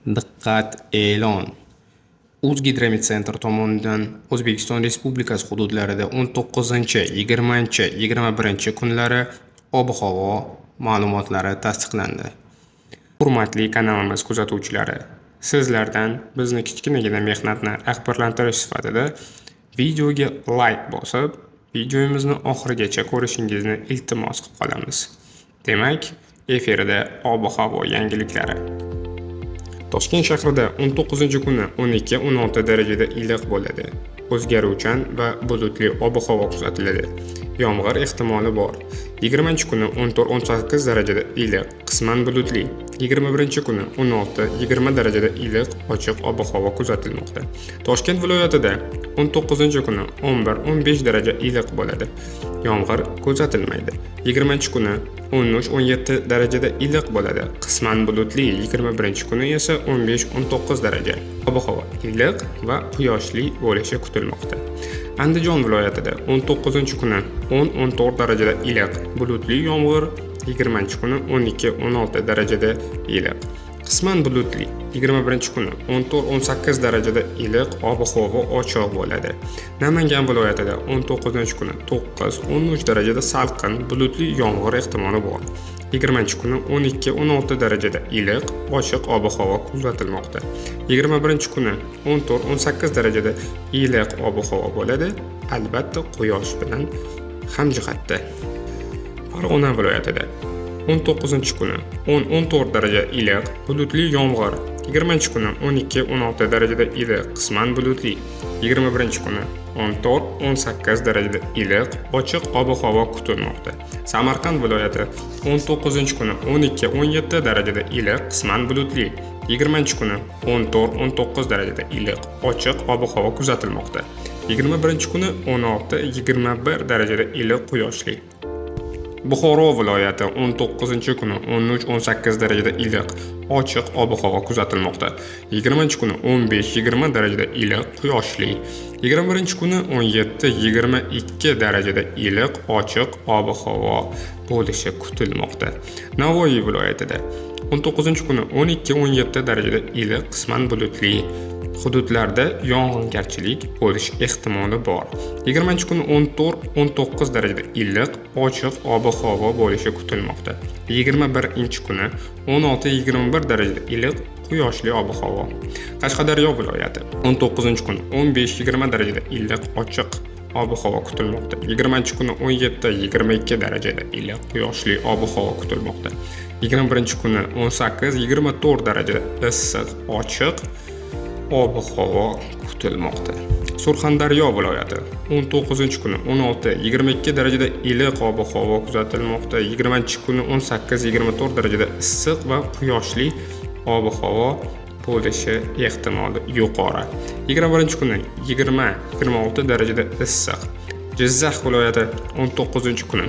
Diqqat e'lon. O'zgidromet tomonidan O'zbekiston Respublikasi hududlarida 19-20-21 kunlari ob-havo ma'lumotlari tasdiqlandi. Hurmatli kanalimiz kuzatuvchilari, sizlardan bizni kichkinagina mehnatni rag'batlantirish sifatida videoga like bosib, videomizni oxirigacha ko'rishingizni iltimos qilib qolamiz. Demak, efirda ob-havo yangiliklari. Toshkent shahrida 19-kuni 12-16 darajada iliq bo'ladi. O'zgaruvchan va bulutli ob-havo kuzatiladi. Yomg'ir ehtimoli bor. 20-kuni 14-18 darajada iliq, qisman bulutli. 21-kuni 16-20 darajada iliq, ochiq ob-havo kuzatilmoqda. Toshkent viloyatida 19-kuni 11-15 daraja iliq bo'ladi. Yomg'ir kuzatilmaydi. 20-kuni 13-17 darajada iliq bo'ladi, qisman bulutli. 21-kuni esa 15-19 daraja. Ob-havo iliq va quyoshli bo'lishi kutilmoqda. Andijon viloyatida 19-kuni 10-14 darajada iliq, bulutli yomg'ir. 20-kuni 12-16 darajada iliq, qisman bulutli. 21-kuni 14-18 darajada iliq, ob-havo ochiq bo'ladi. Namangan viloyatida 19-kuni 9-13 darajada salqin, bulutli yomg'ir ehtimoli bor. 20-kuni 12-16 darajada iliq, ochiq ob-havo kuzatilmoqda. 21-kuni 14-18 darajada iliq ob-havo bo'ladi, albatta quyosh bilan hamjihatda. Farg'ona viloyatida 19-kuni 10-14 daraja iliq, bulutli yomg'ir. 20-kuni 12-16 darajada iliq, qisman bulutli. 21-kuni 14-18 darajada iliq, ochiq ob-havo kutilmoqda. Samarqand viloyati 19-kuni 12-17 darajada iliq, qisman bulutli. 20-kuni 14-19 darajada iliq, ochiq ob-havo kuzatilmoqda. 21-kuni 16-21 darajada iliq, quyoshli. Buxoro viloyati 19-kuni 13-18 darajada iliq, ochiq ob-havo kuzatilmoqda. 20-kuni 15-20 darajada iliq, quyoshli. 21-kuni 17-22 darajada iliq, ochiq ob-havo bo'lishi kutilmoqda. Navoiy viloyatida 19-kuni 12-17 darajada iliq, qisman bulutli. Hududlarda yog'ingarchilik bo'lish ehtimoli bor. 20-kuni 14-19 darajada iliq, ochiq ob-havo bo'lishi kutilmoqda. 21-kuni 16-21 darajada iliq, quyoshli ob-havo. Qashqadaryo viloyati 19-kuni 15-20 darajada iliq, ochiq ob-havo kutilmoqda. 20-kuni 17-22 darajada iliq, quyoshli ob-havo kutilmoqda. 21-kuni 18-24 darajada issiq, ochiq ob-havo kutilmoqda. Surxondaryo viloyati 19-kuni 16-22 darajada iliq ob-havo kuzatilmoqda. 20-kuni 18-24 darajada issiq va quyoshli ob-havo bo'lishi ehtimoli yuqori. 21-kuni 20-26 darajada issiq. Jizzax viloyati 19-kuni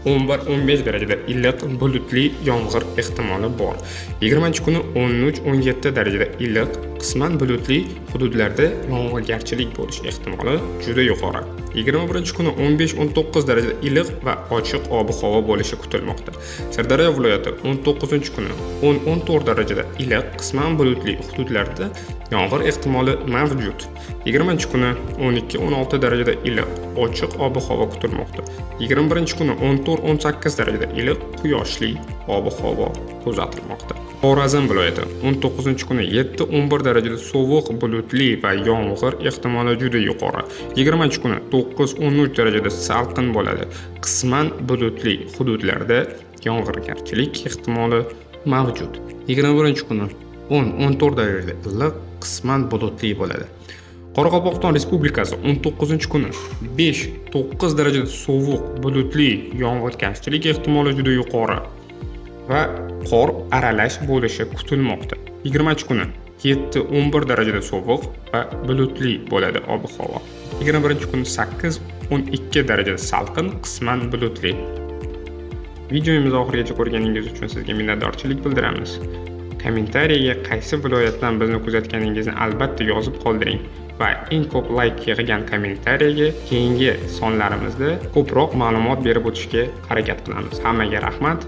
11-15 darajada iliq, bulutli yomg'ir ehtimoli bor. 20-kuni 13-17 darajada iliq, qisman bulutli, hududlarda yog'ingarchilik bo'lish ehtimoli juda yuqori. 21-kuni 15-19 darajada iliq va ochiq ob-havo bo'lishi kutilmoqda. Sirdaryo viloyati 19-kuni 10-14 darajada iliq, qisman bulutli, hududlarda yomg'ir ehtimoli mavjud. 20-kuni 12-16 darajada iliq, ochiq ob-havo kutilmoqda. 21-kuni 14-18 darajada iliq, quyoshli ob-havo kuzatilmoqda. Xorazm viloyati 19-kuni 7-11 darajada sovuq, bulutli va yomg'ir ehtimoli juda yuqori. 20-kuni 9-13 darajada salqin bo'ladi, qisman bulutli, hududlarda yog'ingarchilik ehtimoli mavjud. 21-kuni 10-14 darajada iliq, qisman bulutli bo'ladi. Qoraqalpog'iston Respublikasi 19-kuni 5-9 darajada sovuq, bulutli, yog'ingarchilik ehtimoli juda yuqori va qor aralash bo'lishi kutilmoqda. 20-kuni 7-11 darajada sovuq va bulutli bo'ladi ob-havo. 21-kuni 8-12 darajada salqin, qisman bulutli. Videomizni oxirigacha ko'rganingiz uchun sizga minnatdorchilik bildiramiz. Kommentariyaga qaysi viloyatdan bizni kuzatganingizni albatta yozib qoldiring va eng ko'p like yig'gan kommentariyaga keyingi sonlarimizda ko'proq ma'lumot berib o'tishga harakat qilamiz. Hammaga rahmat.